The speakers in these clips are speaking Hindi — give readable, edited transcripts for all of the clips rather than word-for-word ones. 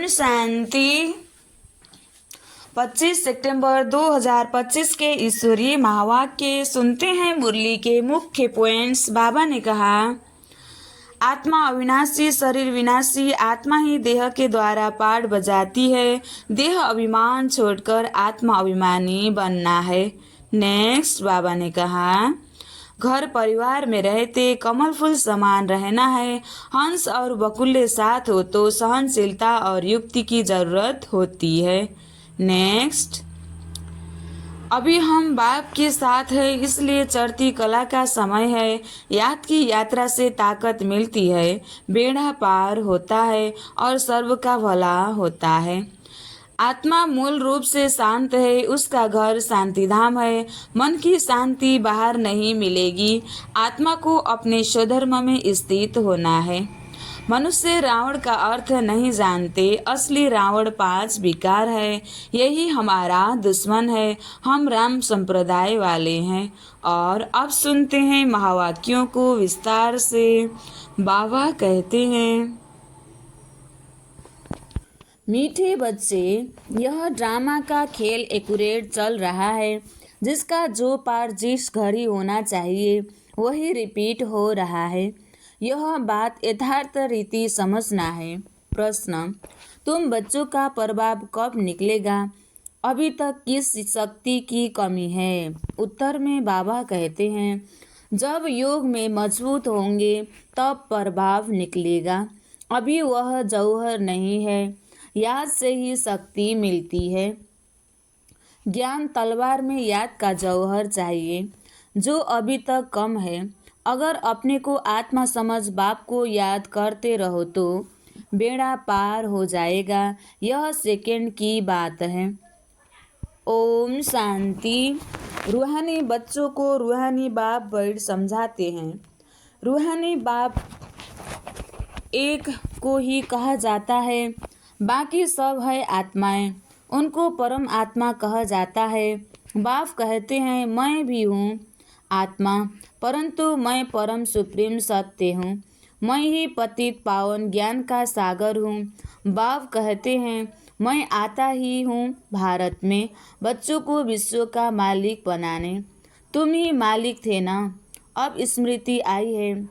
शांति। 25 सितंबर 2025 के ईश्वरीय महावाक्य सुनते हैं। मुरली के मुख्य पॉइंट्स। बाबा ने कहा, आत्मा अविनाशी, शरीर विनाशी। आत्मा ही देह के द्वारा पाठ बजाती है। देह अभिमान छोड़कर आत्मा अभिमानी बनना है। नेक्स्ट, बाबा ने कहा, घर परिवार में रहते कमल फूल समान रहना है। हंस और बकुल्ले साथ हो तो सहनशीलता और युक्ति की जरूरत होती है। नेक्स्ट, अभी हम बाप के साथ है, इसलिए चढ़ती कला का समय है। याद की यात्रा से ताकत मिलती है, बेड़ा पार होता है और सर्व का भला होता है। आत्मा मूल रूप से शांत है, उसका घर शांति धाम है। मन की शांति बाहर नहीं मिलेगी। आत्मा को अपने स्वधर्म में स्थित होना है। मनुष्य रावण का अर्थ नहीं जानते। असली रावण 5 विकार है। यही हमारा दुश्मन है। हम राम संप्रदाय वाले हैं। और अब सुनते हैं महावाक्यों को विस्तार से। बाबा कहते हैं, मीठे बच्चे, यह ड्रामा का खेल एक्यूरेट चल रहा है। जिसका जो पार्ट जिस घड़ी होना चाहिए वही रिपीट हो रहा है। यह बात यथार्थ रीति समझना है। प्रश्न, तुम बच्चों का प्रभाव कब निकलेगा? अभी तक किस शक्ति की कमी है? उत्तर में बाबा कहते हैं, जब योग में मजबूत होंगे तब प्रभाव निकलेगा। अभी वह जौहर नहीं है। याद से ही शक्ति मिलती है। ज्ञान तलवार में याद का जौहर चाहिए, जो अभी तक कम है। अगर अपने को आत्मा समझ बाप को याद करते रहो तो बेड़ा पार हो जाएगा। यह सेकंड की बात है। ओम शांति। रूहानी बच्चों को रूहानी बाप बैठ समझाते हैं। रूहानी बाप एक को ही कहा जाता है, बाकी सब है आत्माएं। उनको परम आत्मा कहा जाता है। बाप कहते हैं, मैं भी हूँ आत्मा, परंतु मैं परम सुप्रीम सत्य हूँ। मैं ही पतित पावन ज्ञान का सागर हूँ। बाप कहते हैं, मैं आता ही हूँ भारत में बच्चों को विश्व का मालिक बनाने। तुम ही मालिक थे ना, अब स्मृति आई है।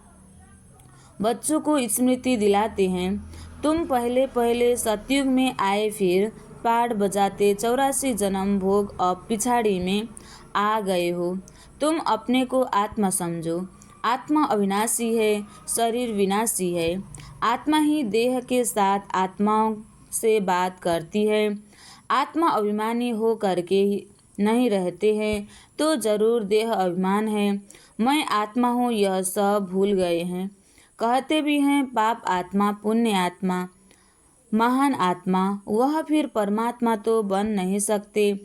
बच्चों को स्मृति दिलाते हैं, तुम पहले सतयुग में आए, फिर पाठ बजाते 84 जन्म भोग अब पिछाड़ी में आ गए हो। तुम अपने को आत्मा समझो। आत्मा अविनाशी है, शरीर विनाशी है। आत्मा ही देह के साथ आत्माओं से बात करती है। आत्मा अभिमानी हो करके नहीं रहते हैं तो जरूर देह अभिमान है। मैं आत्मा हूँ यह सब भूल गए हैं। कहते भी हैं पाप आत्मा, पुण्य आत्मा, महान आत्मा। वह फिर परमात्मा तो बन नहीं सकते।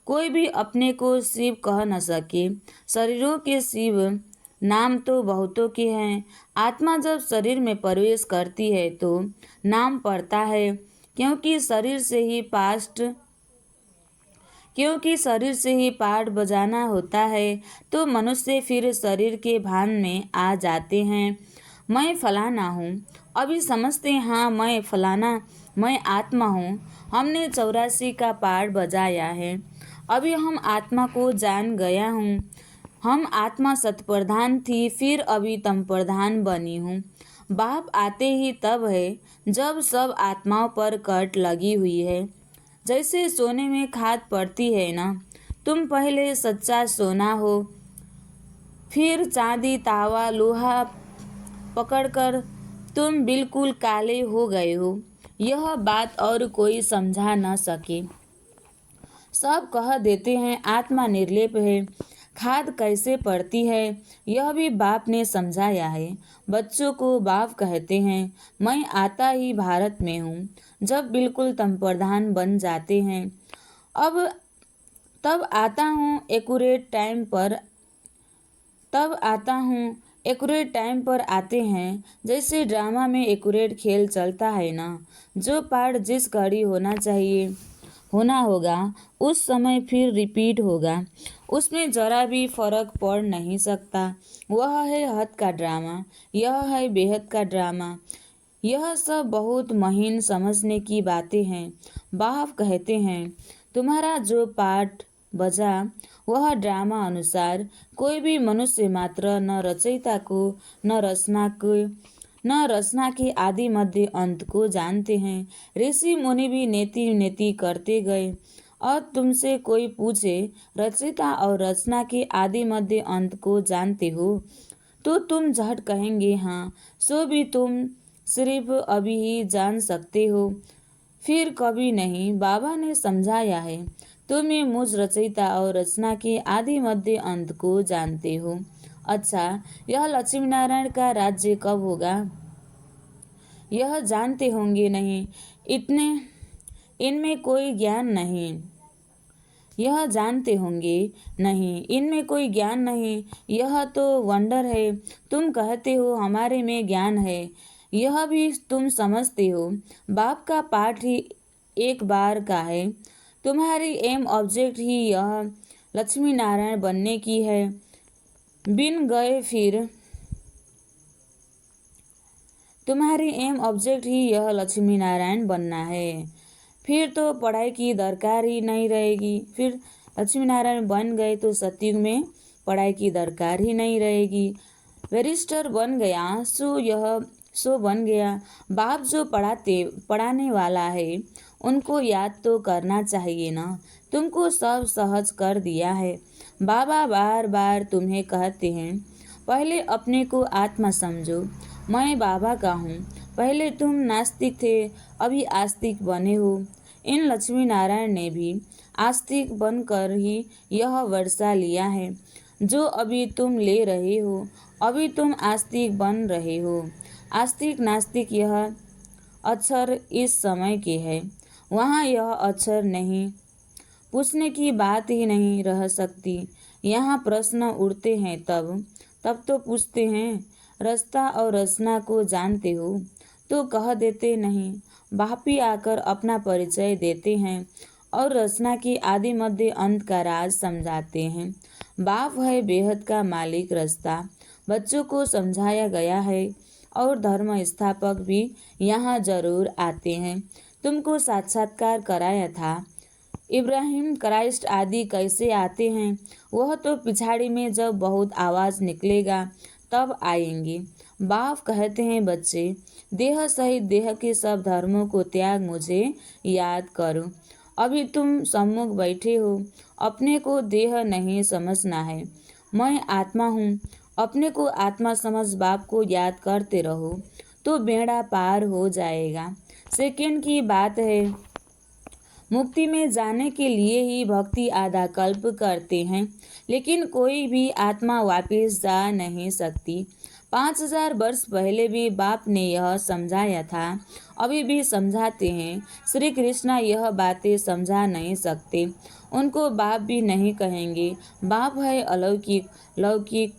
कोई भी अपने को शिव कह न सके। शरीरों के शिव नाम तो बहुतों के हैं। आत्मा जब शरीर में प्रवेश करती है तो नाम पड़ता है, क्योंकि शरीर से ही पाठ बजाना होता है। तो मनुष्य फिर शरीर के भान में आ जाते हैं। मैं फलाना हूँ। अभी समझते हैं, हाँ मैं फलाना, मैं आत्मा हूँ। हमने 84 का पाठ बजाया है। अभी हम आत्मा को जान गया हूँ। हम आत्मा सतप्रधान थी, फिर अभी तम प्रधान बनी हूँ। बाप आते ही तब है जब सब आत्माओं पर कट लगी हुई है। जैसे सोने में खाद पड़ती है ना। तुम पहले सच्चा सोना हो, फिर चांदी तावा लोहा पकड़कर तुम बिल्कुल काले हो गए हो। यह बात और कोई समझा न सके। सब कह देते हैं आत्मा निर्लेप है। खाद कैसे पड़ती है यह भी बाप ने समझाया है। बच्चों को बाप कहते हैं, मैं आता ही भारत में हूँ। जब बिल्कुल तम प्रधान बन जाते हैं तब आता हूँ एक्यूरेट टाइम पर आते हैं। जैसे ड्रामा में एक्यूरेट खेल चलता है ना, जो पार्ट जिस घड़ी होना होगा उस समय फिर रिपीट होगा। उसमें जरा भी फर्क पड़ नहीं सकता। वह है हद का ड्रामा, यह है बेहद का ड्रामा। यह सब बहुत महीन समझने की बातें हैं। बाप कहते हैं, तुम्हारा जो पाठ बजा वह ड्रामा अनुसार कोई भी मनुष्य मात्र न रचयिता को न रचना के आदि मध्य अंत को जानते हैं। ऋषि मुनि भी नेति नेति करते गए। और तुमसे कोई पूछे रचयिता और रचना के आदि मध्य अंत को जानते हो, तो तुम झट कहेंगे हाँ, सो भी तुम सिर्फ अभी ही जान सकते हो, फिर कभी नहीं। बाबा ने समझाया है, तुम ये मुझ रचयिता और रचना के आदि मध्य अंत को जानते हो। अच्छा, यह लक्ष्मी नारायण का राज्य कब होगा, यह जानते होंगे नहीं। इतने इनमें कोई ज्ञान नहीं, यह जानते होंगे नहीं, इनमें कोई ज्ञान नहीं। यह तो वंडर है। तुम कहते हो हमारे में ज्ञान है, यह भी तुम समझते हो। बाप का पाठ ही एक बार का है। तुम्हारी एम ऑब्जेक्ट ही यह लक्ष्मी नारायण बनने की है। बिन गए फिर तुम्हारी एम ऑब्जेक्ट ही यह लक्ष्मी नारायण बनना है, फिर तो पढ़ाई की दरकार ही नहीं रहेगी। फिर लक्ष्मी नारायण बन गए तो सतयुग में पढ़ाई की दरकार ही नहीं रहेगी। बैरिस्टर बन गया सो बन गया। बाप जो पढ़ाने वाला है उनको याद तो करना चाहिए ना। तुमको सब सहज कर दिया है। बाबा बार बार तुम्हें कहते हैं, पहले अपने को आत्मा समझो। मैं बाबा का हूँ। पहले तुम नास्तिक थे, अभी आस्तिक बने हो। इन लक्ष्मी नारायण ने भी आस्तिक बनकर ही यह वर्षा लिया है जो अभी तुम ले रहे हो। अभी तुम आस्तिक बन रहे हो। आस्तिक नास्तिक यह अक्षर इस समय के है, वहाँ यह अक्षर नहीं। पूछने की बात ही नहीं रह सकती। यहाँ प्रश्न उठते हैं तब तो पूछते हैं। रस्ता और रचना को जानते हो तो कह देते नहीं। बापी आकर अपना परिचय देते हैं और रचना की आदि मध्य अंत का राज समझाते हैं। बाप है बेहद का मालिक। रास्ता बच्चों को समझाया गया है और धर्म स्थापक भी यहाँ जरूर आते हैं। तुमको साक्षात्कार कराया था। इब्राहिम क्राइस्ट आदि कैसे आते हैं, वह तो पिछाड़ी में जब बहुत आवाज़ निकलेगा तब आएंगे। बाप कहते हैं, बच्चे देह सहित देह के सब धर्मों को त्याग मुझे याद करो। अभी तुम सम्मुख बैठे हो। अपने को देह नहीं समझना है। मैं आत्मा हूँ। अपने को आत्मा समझ बाप को याद करते रहो तो बेड़ा पार हो जाएगा। सेकंड की बात है। मुक्ति में जाने के लिए ही भक्ति आधा कल्प करते हैं, लेकिन कोई भी आत्मा वापस जा नहीं सकती। 5000 वर्ष पहले भी बाप ने यह समझाया था, अभी भी समझाते हैं। श्री कृष्ण यह बातें समझा नहीं सकते, उनको बाप भी नहीं कहेंगे। बाप है अलौकिक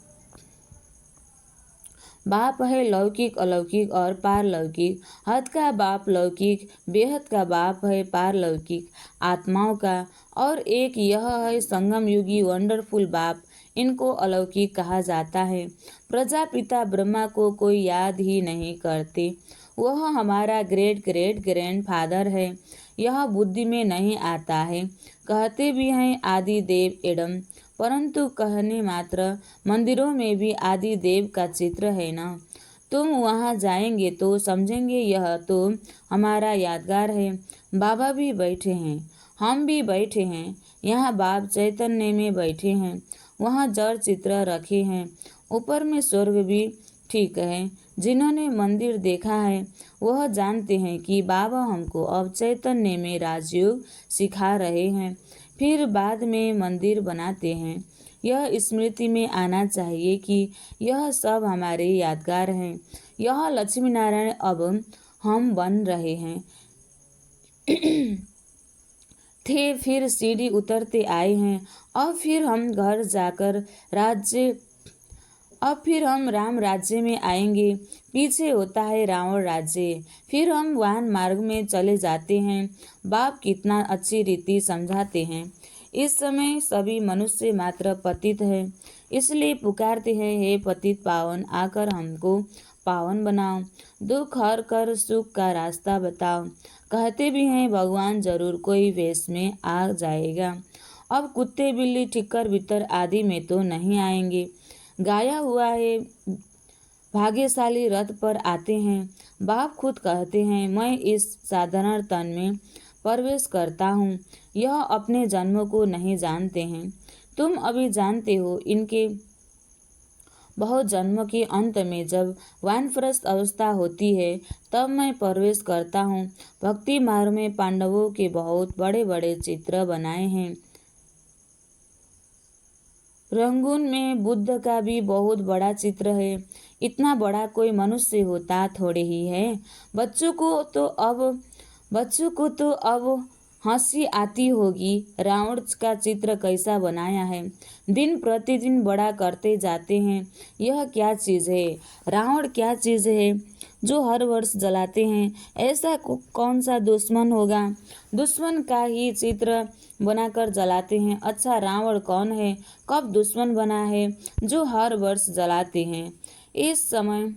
बाप है लौकिक, अलौकिक और पारलौकिक। हद का बाप लौकिक, बेहद का बाप है पारलौकिक आत्माओं का, और एक यह है संगम युगी वंडरफुल बाप। इनको अलौकिक कहा जाता है। प्रजापिता ब्रह्मा को कोई याद ही नहीं करते। वह हमारा ग्रेट ग्रेट ग्रैंड फादर है। यह बुद्धि में नहीं आता है। कहते भी हैं आदि देव एडम, परंतु कहने मात्र। मंदिरों में भी आदि देव का चित्र है ना। तुम वहाँ जाएंगे तो समझेंगे यह तो हमारा यादगार है। बाबा भी बैठे हैं, हम भी बैठे हैं। यहाँ बाप चैतन्य में बैठे हैं, वहाँ जड़ चित्र रखे हैं। ऊपर में स्वर्ग भी ठीक है। जिन्होंने मंदिर देखा है वह जानते हैं कि बाबा हमको अब चैतन्य में राजयोग सिखा रहे हैं, फिर बाद में मंदिर बनाते हैं। यह स्मृति में आना चाहिए कि यह सब हमारे यादगार हैं। यह लक्ष्मी नारायण अब हम बन रहे हैं थे, फिर सीढ़ी उतरते आए हैं। अब फिर हम घर जाकर अब फिर हम राम राज्य में आएंगे। पीछे होता है रावण राज्य। फिर हम वाहन मार्ग में चले जाते हैं। बाप कितना अच्छी रीति समझाते हैं। इस समय सभी मनुष्य मात्र पतित है, इसलिए पुकारते हैं, हे पतित पावन, आकर हमको पावन बनाओ, दुख हर कर सुख का रास्ता बताओ। कहते भी हैं भगवान जरूर कोई वेश में आ जाएगा। अब कुत्ते बिल्ली ठिक्कर बित्तर आदि में तो नहीं आएंगे। गाया हुआ है भाग्यशाली रथ पर आते हैं। बाप खुद कहते हैं मैं इस साधारण तन में प्रवेश करता हूँ। यह अपने जन्म को नहीं जानते हैं। तुम अभी जानते हो। इनके बहुत जन्म के अंत में जब वानप्रस्थ अवस्था होती है तब मैं प्रवेश करता हूँ। भक्ति मार्ग में पांडवों के बहुत बड़े बड़े चित्र बनाए हैं। रंगून में बुद्ध का भी बहुत बड़ा चित्र है। इतना बड़ा कोई मनुष्य होता थोड़े ही है। बच्चों को तो अब हंसी आती होगी। रावण का चित्र कैसा बनाया है। दिन प्रतिदिन बड़ा करते जाते हैं। यह क्या चीज़ है? रावण क्या चीज़ है जो हर वर्ष जलाते हैं? ऐसा कौन सा दुश्मन होगा? दुश्मन का ही चित्र बनाकर जलाते हैं। अच्छा, रावण कौन है? कब दुश्मन बना है जो हर वर्ष जलाते हैं? इस समय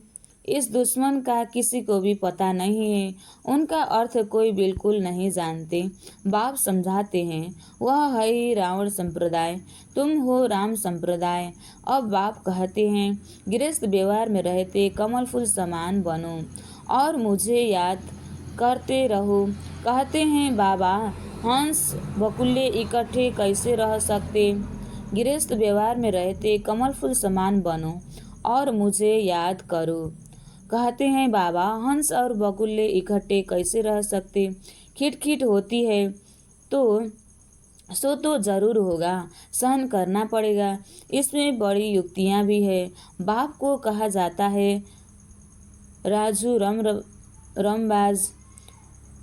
इस दुश्मन का किसी को भी पता नहीं है। उनका अर्थ कोई बिल्कुल नहीं जानते। बाप समझाते हैं वह है ही रावण संप्रदाय, तुम हो राम संप्रदाय। अब बाप कहते हैं गृहस्थ व्यवहार में रहते कमल फूल समान बनो और मुझे याद करते रहो। कहते हैं बाबा हंस बकुल्ले इकट्ठे कैसे रह सकते? गृहस्थ व्यवहार में रहते कमल फूल समान बनो और मुझे याद करो। कहते हैं बाबा हंस और बकुल्ले इकट्ठे कैसे रह सकते? खिटखिट होती है तो जरूर होगा, सहन करना पड़ेगा। इसमें बड़ी युक्तियाँ भी है। बाप को कहा जाता है राजू रमबाज।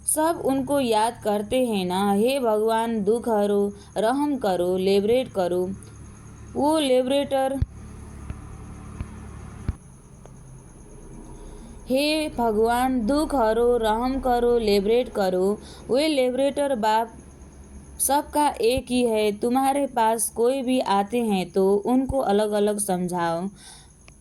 सब उनको याद करते हैं ना। हे भगवान दुख हरो, रहम करो, लिबरेट करो। वो लिबरेटर हे भगवान दुख हरो, रहम करो, लिबरेट करो। वे लिबरेटर बाप सबका एक ही है। तुम्हारे पास कोई भी आते हैं तो उनको अलग अलग समझाओ।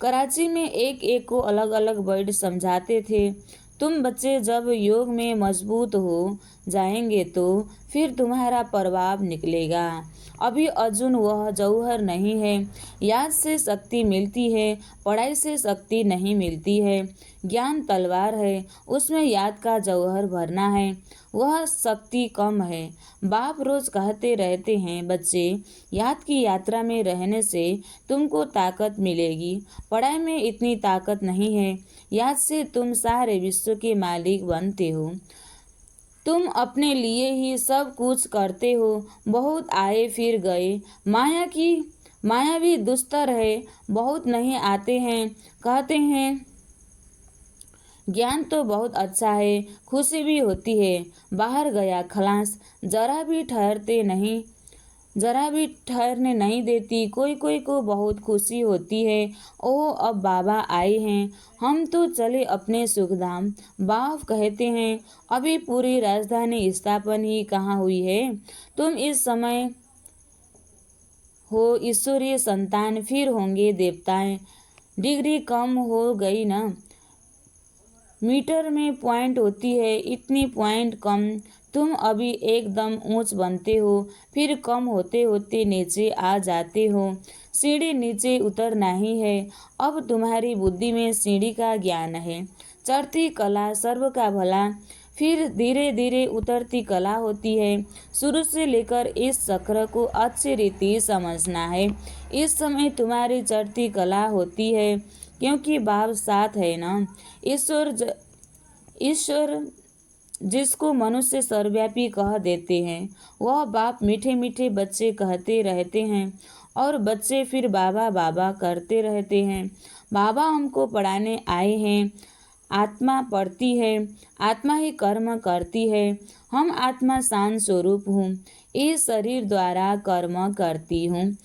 कराची में एक एक को अलग अलग वर्ड समझाते थे। तुम बच्चे जब योग में मजबूत हो जाएंगे तो फिर तुम्हारा प्रभाव निकलेगा। अभी अर्जुन वह जौहर नहीं है। याद से शक्ति मिलती है, पढ़ाई से शक्ति नहीं मिलती है। ज्ञान तलवार है, उसमें याद का जौहर भरना है, वह शक्ति कम है। बाप रोज कहते रहते हैं बच्चे याद की यात्रा में रहने से तुमको ताकत मिलेगी। पढ़ाई में इतनी ताकत नहीं है। याद से तुम सारे विश्व के मालिक बनते हो। तुम अपने लिए ही सब कुछ करते हो। बहुत आए फिर गए। माया भी दुस्तर है। बहुत नहीं आते हैं। कहते हैं ज्ञान तो बहुत अच्छा है, खुशी भी होती है। बाहर गया खलास, जरा भी ठहरने नहीं देती। कोई कोई को बहुत खुशी होती है। ओह अब बाबा आए हैं, हम तो चले अपने सुखधाम। बाप कहते हैं अभी पूरी राजधानी स्थापन ही कहाँ हुई है। तुम इस समय हो ईश्वरीय संतान, फिर होंगे देवताएं। डिग्री कम हो गई ना। मीटर में पॉइंट होती है, इतनी पॉइंट कम। तुम अभी एकदम ऊंच बनते हो, फिर कम होते होते नीचे आ जाते हो। सीढ़ी नीचे उतरना ही है। अब तुम्हारी बुद्धि में सीढ़ी का ज्ञान है। चढ़ती कला सर्व का भला, फिर धीरे धीरे उतरती कला होती है। शुरू से लेकर इस चक्र को अच्छी रीति समझना है। इस समय तुम्हारी चढ़ती कला होती है क्योंकि बाप साथ है ना। ईश्वर जिसको मनुष्य सर्वव्यापी कह देते हैं वह बाप मीठे मीठे बच्चे कहते रहते हैं और बच्चे फिर बाबा बाबा करते रहते हैं। बाबा हमको पढ़ाने आए हैं। आत्मा पढ़ती है, आत्मा ही कर्म करती है। हम आत्मा शांत स्वरूप हूँ, इस शरीर द्वारा कर्म करती हूँ।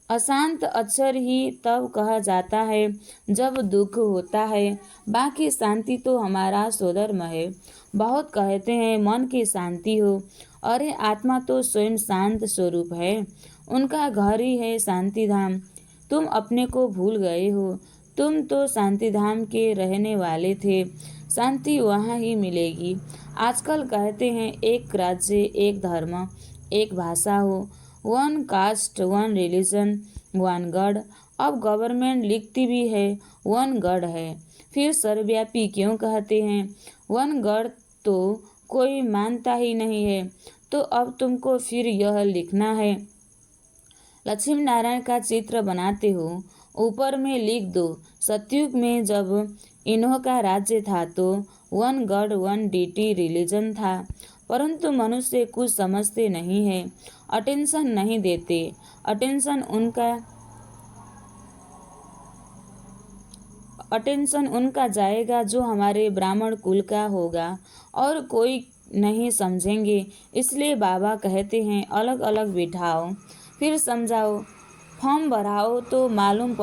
अशांत अक्षर ही तब कहा जाता है जब दुख होता है। बाकी शांति तो हमारा स्वधर्म है। बहुत कहते हैं मन की शांति हो। अरे आत्मा तो स्वयं शांत स्वरूप है। उनका घर ही है शांति धाम। तुम अपने को भूल गए हो। तुम तो शांतिधाम के रहने वाले थे, शांति वहाँ ही मिलेगी। आजकल कहते हैं एक राज्य, एक धर्म, एक भाषा हो, one cast, one religion, one God. अब गवर्नमेंट लिखती भी है वन गॉड है, फिर सर्वव्यापी क्यों कहते हैं? वन गॉड तो कोई मानता ही नहीं है, तो अब तुमको फिर यह लिखना है। लक्ष्मी नारायण का चित्र बनाते हो, ऊपर में लिख दो, सतयुग में जब इन्हों का राज्य था तो one god one deity religion था। परंतु मनुष्य कुछ समझते नहीं है, अटेंशन नहीं देते। अटेंशन उनका जाएगा जो हमारे ब्राह्मण कुल का होगा, और कोई नहीं समझेंगे। इसलिए बाबा कहते हैं अलग अलग बिठाओ, फिर समझाओ। फॉर्म भराओ तो मालूम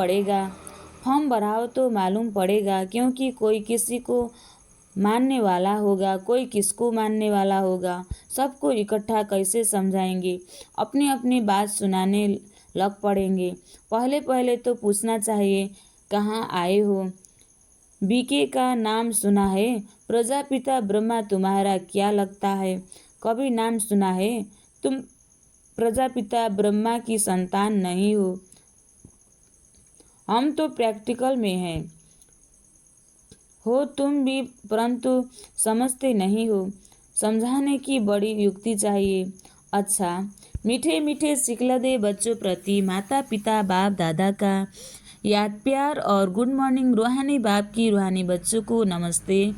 पड़ेगा, क्योंकि कोई किसी को मानने वाला होगा, कोई किसको मानने वाला होगा। सबको इकट्ठा कैसे समझाएंगे? अपनी अपनी बात सुनाने लग पड़ेंगे। पहले तो पूछना चाहिए, कहाँ आए हो? बीके का नाम सुना है? प्रजापिता ब्रह्मा तुम्हारा क्या लगता है? कभी नाम सुना है? तुम प्रजापिता ब्रह्मा की संतान नहीं हो। हम तो प्रैक्टिकल में हैं। हो तुम भी, परंतु समझते नहीं हो। समझाने की बड़ी युक्ति चाहिए। अच्छा, मीठे मीठे सिखलदे बच्चों प्रति माता पिता बाप दादा का याद प्यार और गुड मॉर्निंग। रूहानी बाप की रूहानी बच्चों को नमस्ते।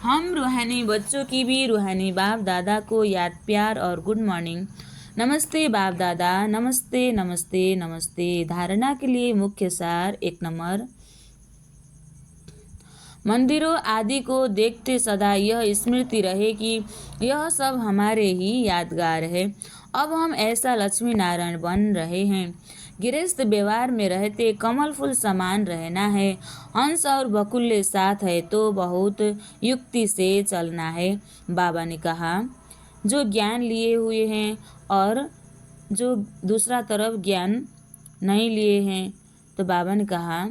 हम रूहानी बच्चों की भी रूहानी बाप दादा को याद प्यार और गुड मॉर्निंग। नमस्ते बाप दादा, नमस्ते नमस्ते नमस्ते। धारणा के लिए मुख्य सार 1 नंबर, मंदिरों आदि को देखते सदा यह स्मृति रहे कि यह सब हमारे ही यादगार है। अब हम ऐसा लक्ष्मी नारायण बन रहे हैं। गृहस्थ व्यवहार में रहते कमल फूल समान रहना है। हंस और बकुल्ले साथ है तो बहुत युक्ति से चलना है। बाबा ने कहा, जो ज्ञान लिए हुए हैं और जो दूसरा तरफ ज्ञान नहीं लिए हैं, तो बाबा ने कहा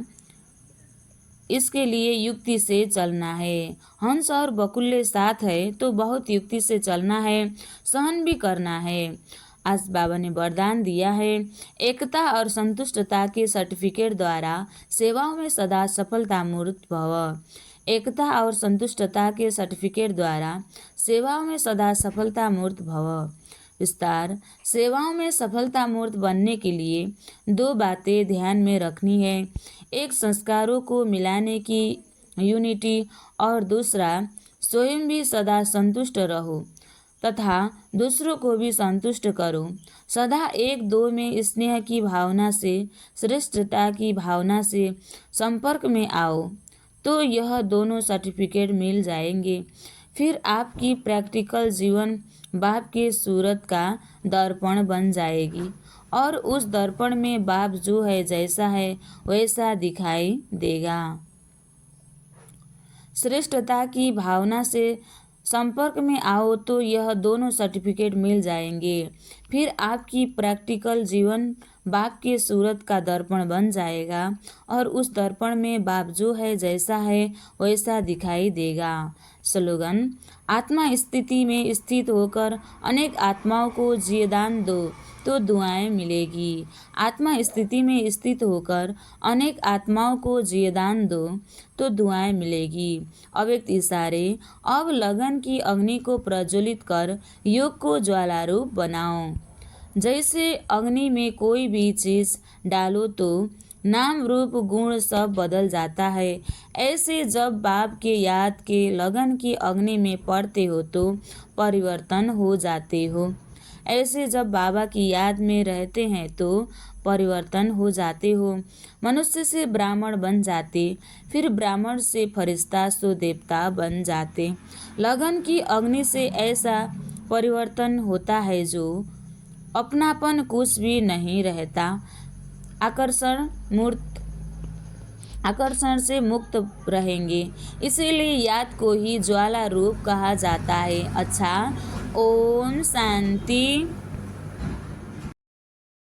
इसके लिए युक्ति से चलना है। हंस और बकुल्ले साथ है तो बहुत युक्ति से चलना है, सहन भी करना है। आज बाबा ने वरदान दिया है, एकता और संतुष्टता के सर्टिफिकेट द्वारा सेवाओं में सदा सफलता मूर्त भव। एकता और संतुष्टता के सर्टिफिकेट द्वारा सेवाओं में सदा सफलता मूर्त भव। विस्तार, सेवाओं में सफलता मूर्त बनने के लिए 2 बातें ध्यान में रखनी है। एक, संस्कारों को मिलाने की यूनिटी, और दूसरा, स्वयं भी सदा संतुष्ट रहो तथा दूसरों को भी संतुष्ट करो। सदा 1-2 में स्नेह की भावना से, श्रेष्ठता की भावना से संपर्क में आओ तो यह दोनों सर्टिफिकेट मिल जाएंगे। फिर आपकी प्रैक्टिकल जीवन बाप के सूरत का दर्पण बन जाएगी, और उस दर्पण में बाप जो है जैसा है वैसा दिखाई देगा। श्रेष्ठता की भावना से संपर्क में आओ तो यह दोनों सर्टिफिकेट मिल जाएंगे। फिर आपकी प्रैक्टिकल जीवन बाप के सूरत का दर्पण बन जाएगा, और उस दर्पण में बाप जो है जैसा है वैसा दिखाई देगा। स्लोगन, आत्मा स्थिति में स्थित होकर अनेक आत्माओं को जीवदान दो तो दुआएं मिलेगी। आत्मा स्थिति में स्थित होकर अनेक आत्माओं को जीवदान दो तो दुआएं मिलेगी। अव्यक्त इशारे, अब लगन की अग्नि को प्रज्वलित कर योग को ज्वालारूप बनाओ। जैसे अग्नि में कोई भी चीज डालो तो नाम रूप गुण सब बदल जाता है, ऐसे जब बाप के याद के लगन की अग्नि में पड़ते हो तो परिवर्तन हो जाते हो। ऐसे जब बाबा की याद में रहते हैं तो परिवर्तन हो जाते हो। मनुष्य से ब्राह्मण बन जाते, फिर ब्राह्मण से फरिश्ता सो देवता बन जाते। लगन की अग्नि से ऐसा परिवर्तन होता है जो अपनापन कुछ भी नहीं रहता, आकर्षण से मुक्त रहेंगे। इसीलिए याद को ही ज्वाला रूप कहा जाता है। अच्छा, ओम शांति।